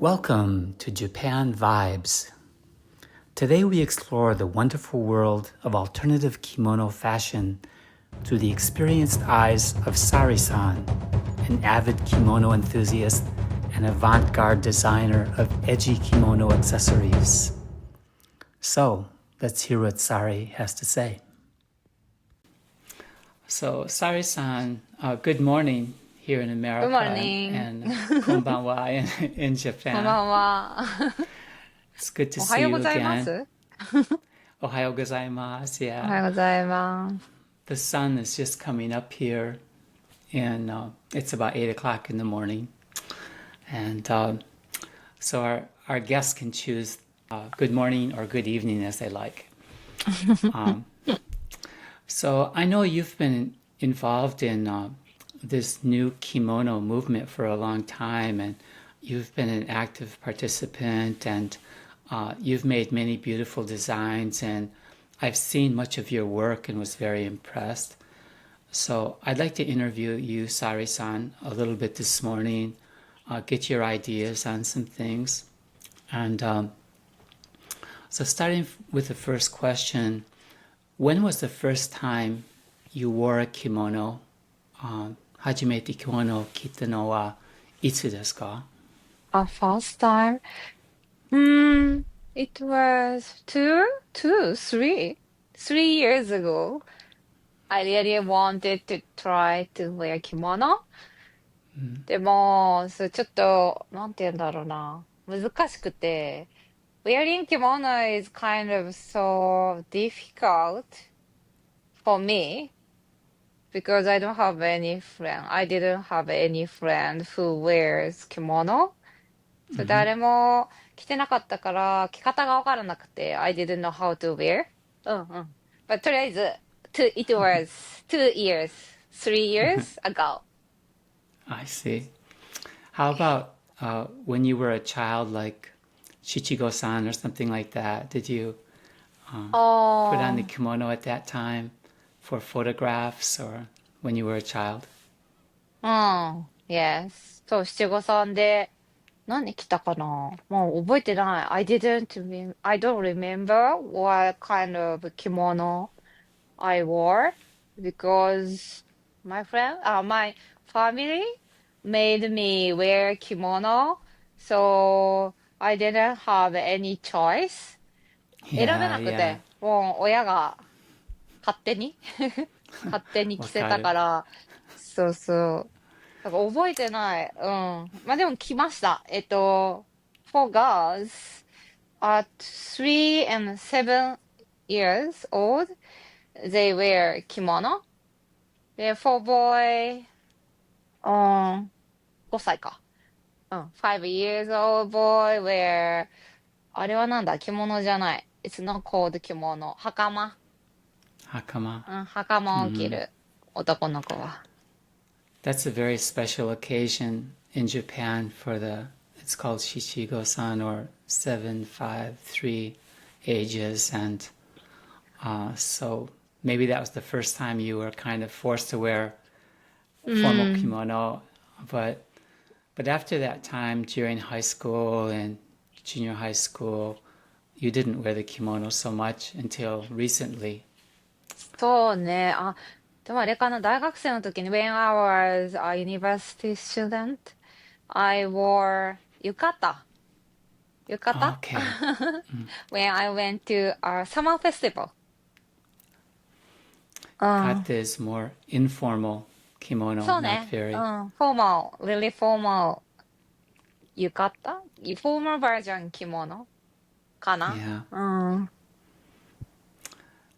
Welcome to Japan Vibes. Today we explore the wonderful world of alternative kimono fashion through the experienced eyes of Sari-san, an avid kimono enthusiast and avant-garde designer of edgy kimono accessories. So, let's hear what Sari has to say. So, Sari-san, good morning here in America. Good morning. And konbanwa in Japan. こんばんは。It's good to おは see よう you ございま again. す。 Ohayou gozaimasu. おは Yeah. ようございます。 The sun is just coming up here, and it's about 8 o'clock in the morning. And so our guests can choose good morning or good evening as they like. So I know you've been involved in this new kimono movement for a long time, and you've been an active participant, and you've made many beautiful designs, and I've seen much of your work and was very impressed. So I'd like to interview you, Sari-san, a little bit this morning, get your ideas on some things. And so starting with the first question, when was the first time you wore a kimono? 初めて着物を着たのはいつですか? First time? It was 3 years ago. I really wanted to try to wear kimono. でも、それちょっと、なんて言うんだろうな。難しくて。Wearing kimono is kind of so difficult for me because I don't have any friend. I didn't have any friend who wears kimono. So 誰も着てなかったから、着方がわからなくて、I didn't know how to wear. But とりあえず、it was 2 years, 3 years ago. I see. How about when you were a child, like Shichigo-san or something like that? Did you put on the kimono at that time for photographs or when you were a child? Yes. そう、七五三で、何着たかなもう覚えてない。I don't remember what kind of kimono I wore because my family made me wear kimono, so I didn't have any choice. 選べ Yeah, なく yeah. て、もう親が勝手に勝手に着せたから、そうそう。だから覚えてない。まあでも着ました。for girls at 3 and 7 years old, they wear kimono. で、for boy, 5歳か。5 years old boy wear, あれはなんだ着物じゃない。It's not called 着物。袴。Hakama. 袴を着る。男の子は。That's a very special occasion in Japan it's called Shichigo-san or 753 ages. And so maybe that was the first time you were kind of forced to wear formal kimono. But after that time, during high school and junior high school, you didn't wear the kimono so much until recently. そうね。でもあれかな、大学生の時に、when I was a university student, I wore 浴衣 Okay. when I went to a summer festival. Kata is more informal kimono, そう not ね。very. really formal 浴衣 formal version 着物かな。 Yeah.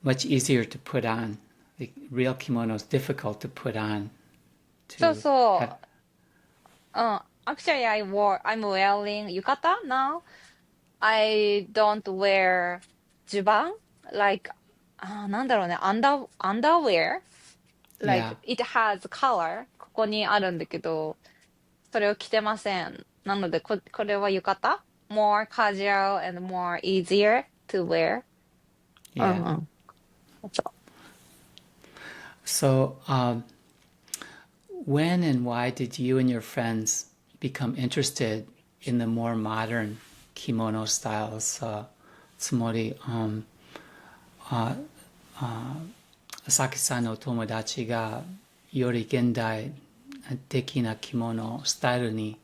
Much easier to put on. The real kimono is difficult to put on. そう To そ have, う。Actually, I'm wearing 浴衣 now. I don't wear 襦袢 like なんだろうね、underwear like yeah. it has color ここにあるんだけど、それを着てません。なのでこれは浴衣 more casual and more easier to wear. Yeah. そう。 So, when and why did you and your friends become interested in the more modern kimono styles. つまり、さきさんの友達がより現代的な着物スタイルに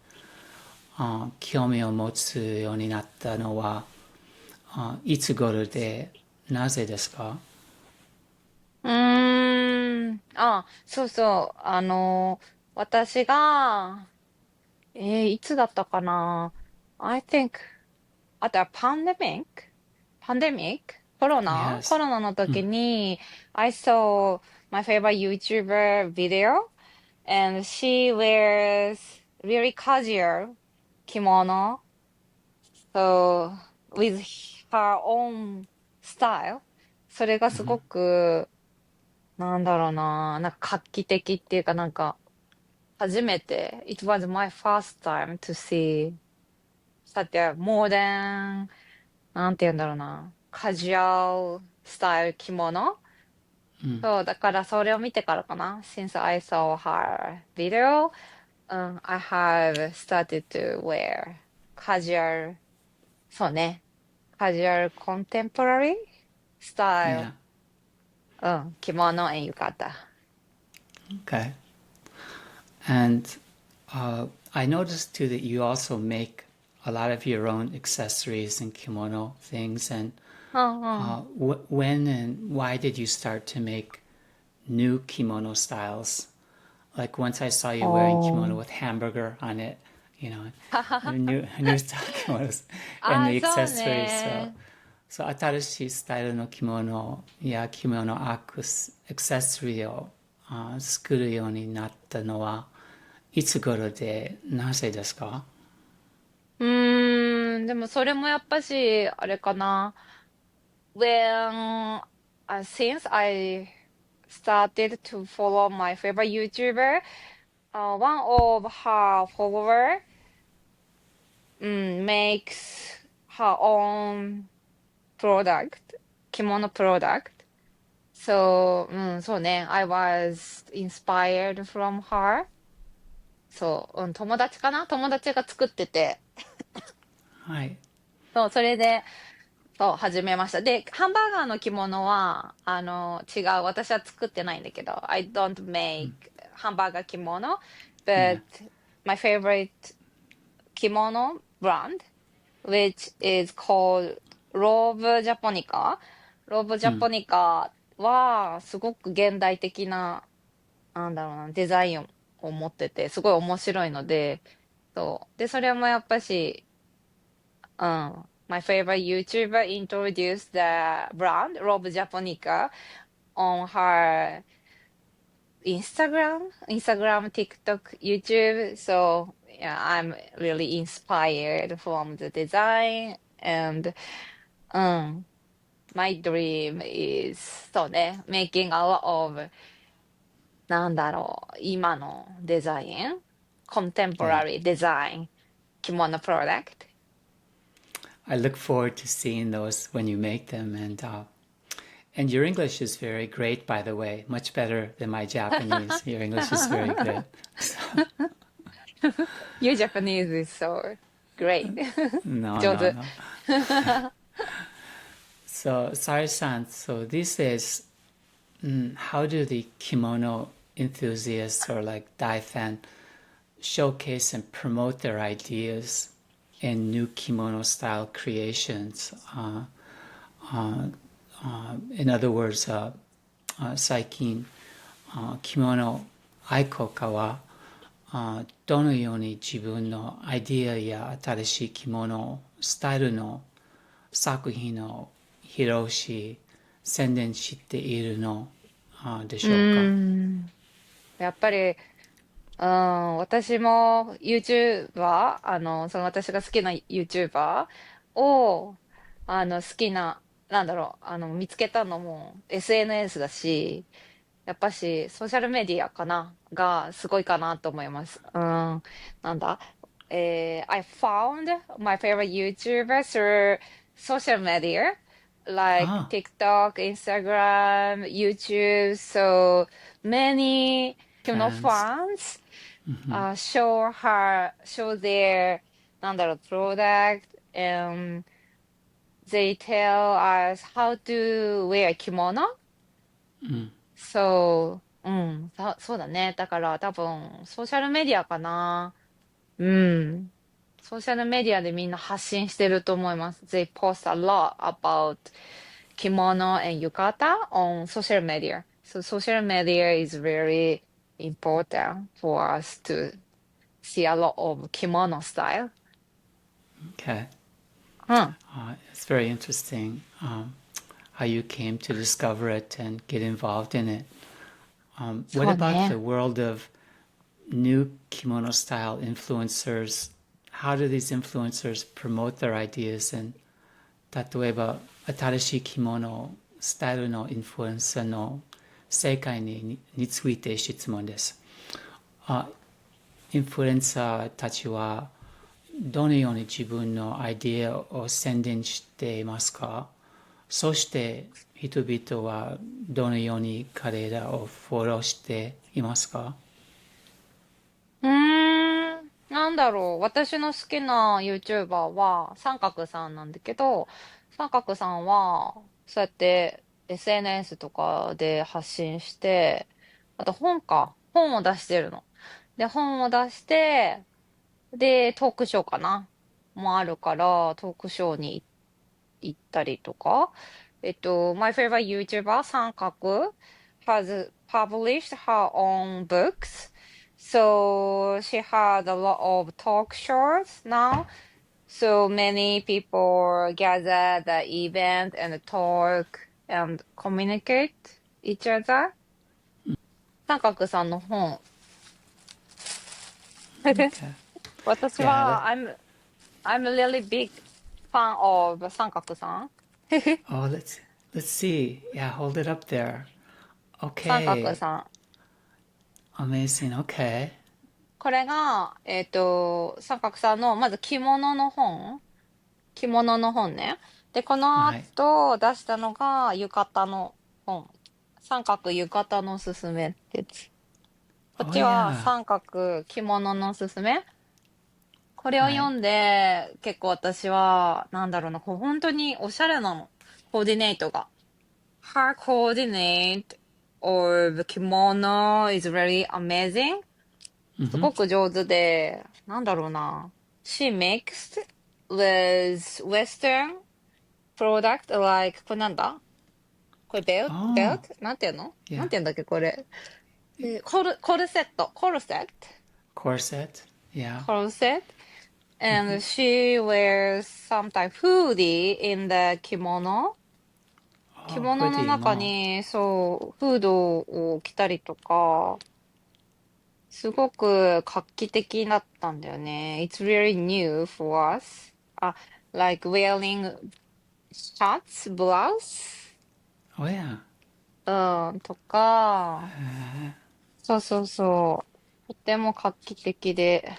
興味を持つようになったのはいつ頃でなぜですか？そうそう。私が、いつだったかな？ I think at a pandemic? コ Yes. ロナの時に、I saw my favorite YouTuber video and she wears really casual kimono. So, with her own style. それがすごく、なんだろうな、なんか画期的っていうかなんか、初めて、it was my first time to see such a modern, なんて言うんだろうな、カジュアルスタイル着物。そう、だからそれを見てからかな。Since I saw her video, I have started to wear casual, そうね、casual contemporary style, Yeah. 着物 and 浴衣。Okay. And I noticed too that you also make a lot of your own accessories and kimono things. And うんうん。when and why did you start to make new kimono styles? Like once I saw you wearing kimono おー。with hamburger on it, you know, new style kimonos あ and あ、the そう accessories. So, ね。そう新しいスタイルの着物や着物アクセサリーを作るようになったのはいつ頃でなぜですか？でもそれもやっぱし、あれかな。When, since I started to follow my favorite YouTuber, one of her follower, makes her own product, 着物 product. So, そうね。I was inspired from her. そう、友達かな友達が作ってて。はい。そう、それで、そう、始めました。で、ハンバーガーの着物は、違う。私は作ってないんだけど、I don't make ハンバーガー着物、Yeah. but my favorite 着物 brand, which is called Robe Japonica. Robe Japonica は、すごく現代的な、なんだろうな、デザインを持ってて、すごい面白いので、そう。で、それもやっぱし、my favorite YouTuber introduced the brand Rob Japonica on her Instagram, TikTok, YouTube. So yeah, I'm really inspired from the design and my dream is そうね、making a lot of なんだろう、今のデザイン、Yeah. contemporary design 着物 product. I look forward to seeing those when you make them and your English is very great, by the way, much better than my Japanese. Your English is very good. Your Japanese is so great. No, 上 no, 手。no. So, Sari-san, so these days, how do the kimono enthusiasts or like Dai fan showcase and promote their ideas in new kimono style creations? In other words, 最近、着物愛好家はどのように自分のアイディアや新しい着物スタイルの作品を披露し宣伝しているのでうーしょうか？ん。やっぱり、私も YouTuber、その私が好きな YouTuber を、好きな、なんだろう、見つけたのも SNS だし、やっぱし、ソーシャルメディアかながすごいかなと思います。なんだI found my favorite YouTuber through social media, like あ TikTok, Instagram, YouTube. So many, ファンズ。fans show their なんだろう、product, and they tell us how to wear kimono. うん。そう、うん、そうだね。だから多分、ソーシャルメディアかな。うん。ソーシャルメディアでみんな発信してると思います。They post a lot about kimono and yukata on social media. So social media is very important for us to see a lot of kimono style. Okay. うん。It's very interesting how you came to discover it and get involved in it. What そう about the ね。world of new kimono style influencers? How do these influencers promote their ideas? And 例えば新しい着物スタイルのインフルエンサーの世界について質問です。あ、インフルエンサーたちはどのように自分のアイデアを宣伝していますか？そして人々はどのように彼らをフォローしていますか？なんだろう。私の好きな YouTuber は三角さんなんだけど、三角さんは、そうやって SNS とかで発信して、あと本を出してるの。で、本を出して、で、トークショーかなもあるから、トークショーに行ったりとか。My favorite YouTuber, 三角 has published her own books. So she had a lot of talk shows now. So many people gather the event and talk and communicate each other. 三角さんの本。Okay. 私 Yeah. は、I'm a really big fan of 三角さん。Oh, let's see. Yeah, hold it up there. 三角 Okay. さん。Amazing. Okay. これが、三角さんの、まず着物の本ね。で、このはい。後出したのが浴衣の本。三角浴衣のすすめってやつ。こっ Oh ちは yeah. 三角着物のすすめ。これをはい。読んで、結構私は、なんだろうな、こう本当におしゃれなの。コーディネートが。Her coordinate of kimono is very amazing. すごく上手で、なんだろうな。She mixed with Western product like, これなんだこれベル Oh, トなんていうのな yeah. んていうんだっけこれ。コルセット。Corset. Yeah. コルセット。And she wears sometimes hoodie in the kimono. 着 Oh, 物の hoodie 中も。に、そう、フードを着たりとか、すごく画期的だったんだよね。It's really new for us. あ、like wearing shirts, blouse? Oh yeah. うん、とか、そうそうそう。とても画期的で、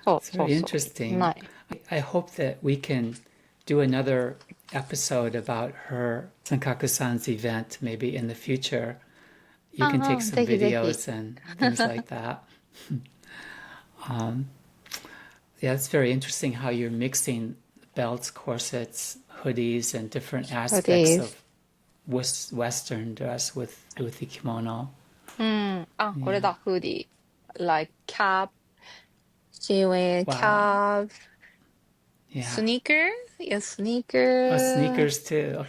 そう It's そう very そう。interesting. ない。I hope that we can do another episode about her Sankaku-san's event maybe in the future. You う can ん take うん、some ぜひぜひ。videos and things like that. Yeah, it's very interesting how you're mixing belts, corsets, hoodies, and different そうで aspects す。of Western dress with the kimono. うん。あ、これ Yeah. だ、フーディー。like cap, she wear Wow. cap, Yeah. sneaker? いや、スニーカ Oh, ー。sneakers too. Okay.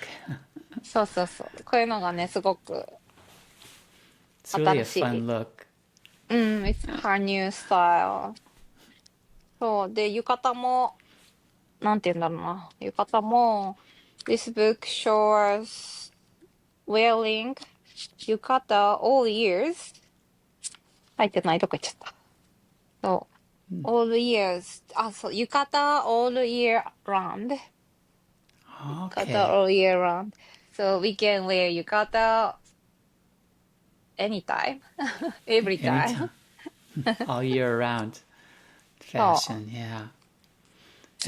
そうそうそう。こういうのがね、すごく It's really 新 a し fun い。look. うん、it's her new style. そう。で、浴衣も、なんて言うんだろうな。浴衣も、this book shows wearing 浴衣 all years. 入ってないとこ行っちゃった。そう。all years. あ、そう。浴衣 all year round. 浴衣 Okay. all year round. So we can wear 浴衣 anytime. Every time. Anytime. All year round. そう。Fashion. Yeah.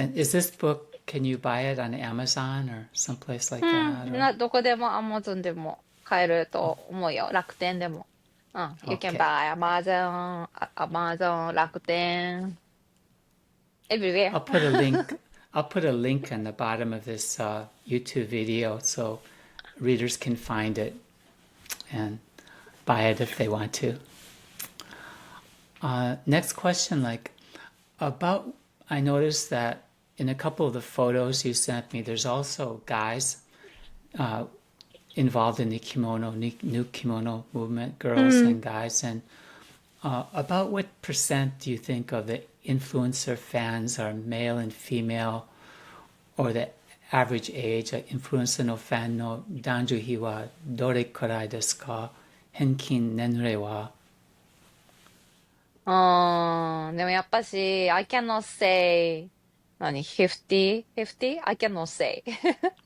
And is this book, can you buy it on Amazon or someplace う like that? ん。Or どこでも Amazon でも買えると思うよ。楽天でも。You can Okay. buy Amazon, Amazon, Rakuten, everywhere. I'll put a link. I'll put a link on the bottom of this YouTube video so readers can find it and buy it if they want to. Next question, like about, I noticed that in a couple of the photos you sent me, there's also guys uh, involved in the kimono, new kimono movement, girls and guys. And about what percent do you think of the influencer fans are male and female, or the average age, インフルエンサーのファンの男女比はどれくらいですか？平均年齢は。でもやっぱし、I cannot say, 50? I cannot say.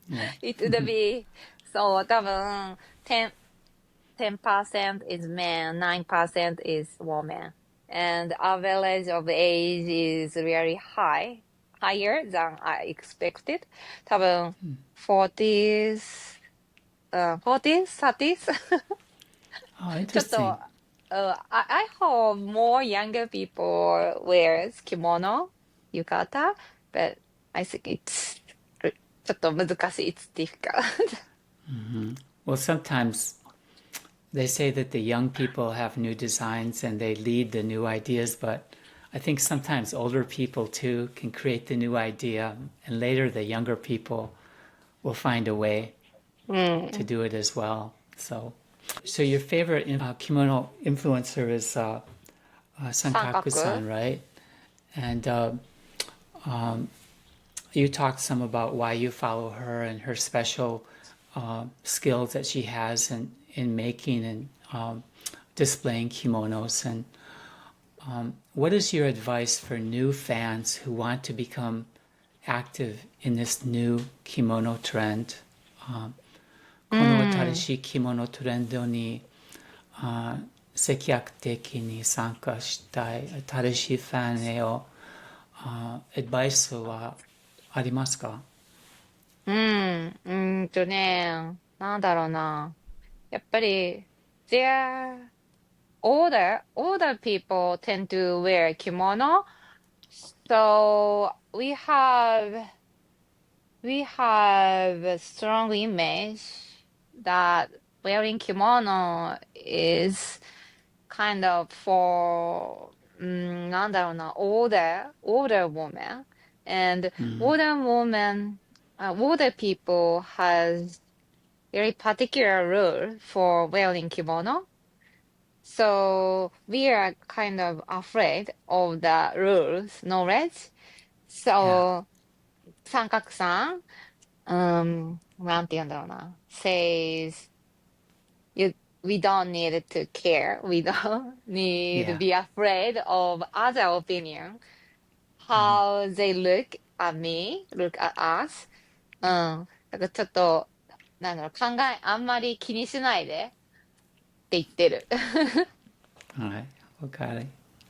Yeah. It would be, そう、多分、10% is man, 9% is woman. And average of age is really high, higher than I expected. 多分、40s, 40s, 30s? Oh, ちょっと、interesting. I hope more younger people wears kimono, yukata, but I think it's ちょっと難しい. It's difficult. Well, sometimes they say that the young people have new designs and they lead the new ideas, but I think sometimes older people too can create the new idea, and later the younger people will find a way う to ん。do it as well. So your favorite kimono influencer is三角 Sankaku-san, right? And you talked some about why you follow her and her special skills that she has in making and displaying kimonos. And what is your advice for new fans who want to become active in this new kimono trend? うこの新ん。しい着物トレンドに積極的に参加したい新しいファンへのアドバイスはありますか？うん。なんだろうな。やっぱり、they're older people tend to wear kimono. So we have a strong image that wearing kimono is kind of for なんだろうな older woman and older people has very particular rule for wearing kimono. So we are kind of afraid of the rules knowledge. Yeah, So 三角さん、なんて言うんだろうな。says you we don't need to care. We don't need to yeah, be afraid of other opinion. How they look at me, look at us. うん。だからちょっと、なんだろう、あんまり気にしないでって言ってる。はいわかる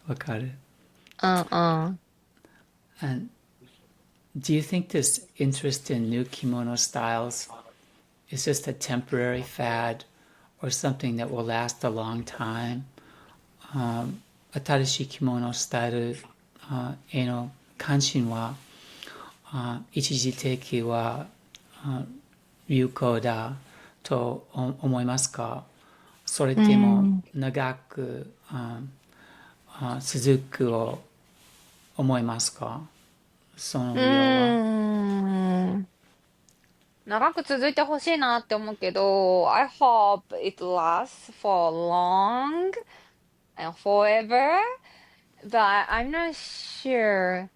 わかる。うんうん。And do you think this interest in new kimono styles is just a temporary fad or something that will last a long time? 新しい着物スタイルへの関心は一時的は有効だと思いますか？それうでもん。長く続くを思いますか？そのう理由は。ーん。長く続いてほしいなって思うけど、I hope it lasts for long and forever, but I'm not sure.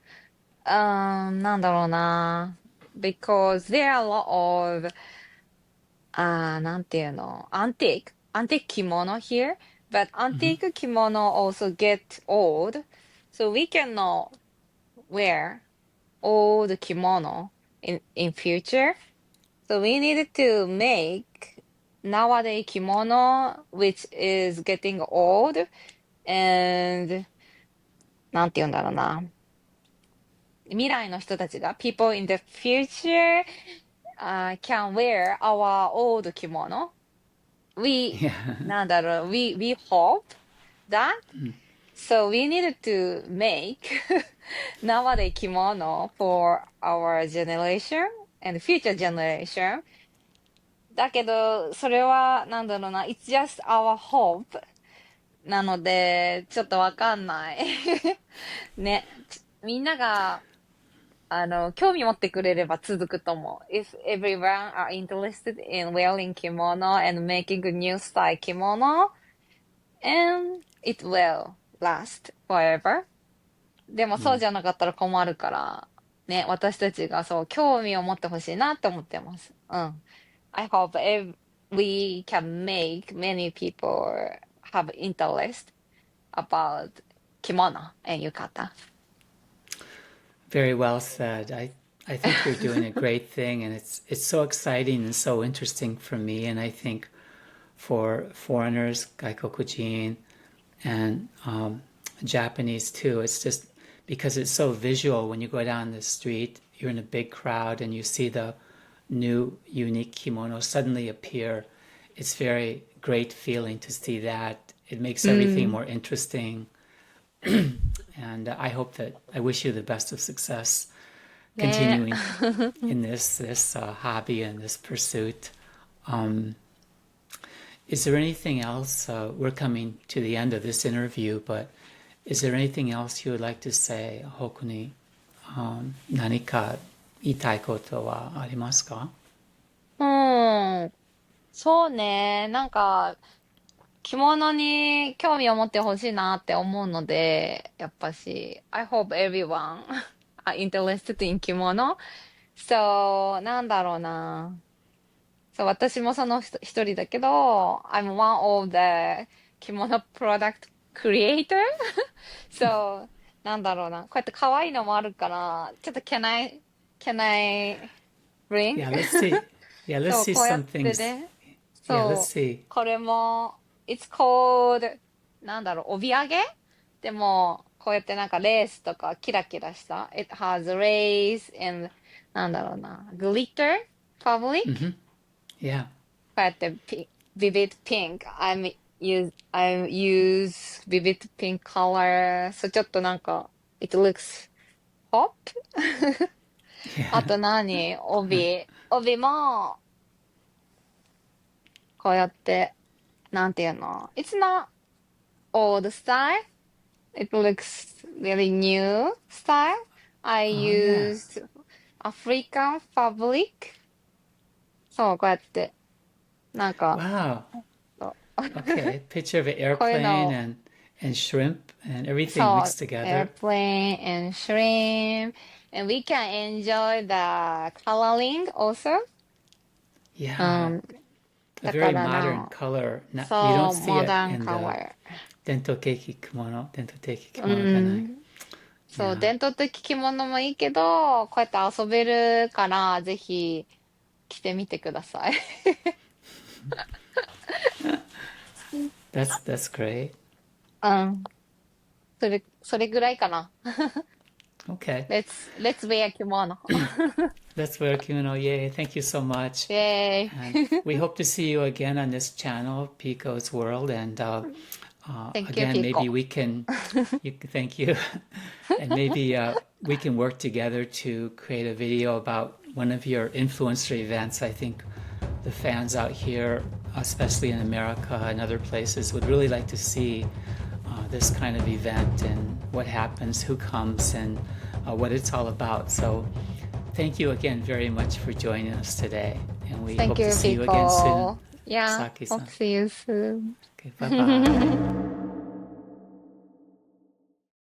なんだろうな。Because there are a lot of, なんていうの、antique kimono here, but antique kimono also get old, so we cannot wear old kimono in future. So we needed to make nowadays kimono which is getting old and なんて言うんだろうな。未来の人たちが people in the future can wear our old kimono we, Yeah. なんだろう、we hope that, so we needed to make nowadays kimono for our generation and future generation. だけど、それは、なんだろうな、it's just our hope なので、ちょっとわかんない。ね。みんなが、興味持ってくれれば続くと思う。If everyone are interested in wearing kimono and making a new style kimono, and it will last forever. でもそうじゃなかったら困るから、ね、私たちがそう、興味を持ってほしいなって思ってます。うん。I hope we can make many people have interest about kimono and yukata. Very well said. I think you're doing a great thing, and it's so exciting and so interesting for me, and I think for foreigners, gaikokujin, and Japanese too. It's just because it's so visual when you go down the street, you're in a big crowd, and you see the new unique kimono suddenly appear. It's very great feeling to see that. It makes う everything ん。more interesting. And I wish you the best of success ね。continuing in this hobby and this pursuit. Um, is there anything else? We're coming to the end of this interview, but is there anything else you would like to say, Hokuni? 何か言いたいことはありますか？うん。そうね。なんか、着物に興味を持ってほしいなって思うので、やっぱし、I hope everyone are interested in 着物。そう、なんだろうな。そう、私もその一人だけど、I'm one of the 着物 product creator? そう、なんだろうな。こうやって可愛いのもあるから、ちょっと can I bring? Yeah, let's see. Yeah, let's そう、see こうやっ some て things. ね。Yeah, let's そう、see. これも、it's called, なんだろう、帯揚げでも、こうやってなんかレースとかキラキラした。It has lace and, なんだろうな、glitter fabric? Yeah. こうやってvivid pink. I use vivid pink color. そう、ちょっとなんか、it looks pop? あ Yeah. と帯も、こうやって、なんていうの It's not old style. It looks really new style. I Oh, yeah. used African fabric. そう、こうやって、なんか、Wow. そう Okay. Picture of an こういう airplane のを、and shrimp and everything そう、mixed together. airplane and shrimp. And we can enjoy the coloring also. う Yeah. ん、A だか very ら modern な、color. You そ don't う、see it modern in the color. 伝統的う着物じゃない。ん。そう、Yeah. 伝統的着物もいいけど、こうやって遊べるから、ぜひ着てみてください。That's great. うん。それぐらいかな。Okay. Let's wear kimono. Let's wear kimono. Yay. Thank you so much. イェー And イ。we hope to see you again on this channel, Pico's World. And Thank you, again, maybe Pico. thank you. And maybe we can work together to create a video about one of your influencer events. I think the fans out here, especially in America and other places, would really like to see this kind of event and what happens, who comes, and what it's all about. So thank you again very much for joining us today. And we Thank hope to you, see you again soon. Pico. Yeah, hope Saki-san. to see you soon. Okay, bye bye.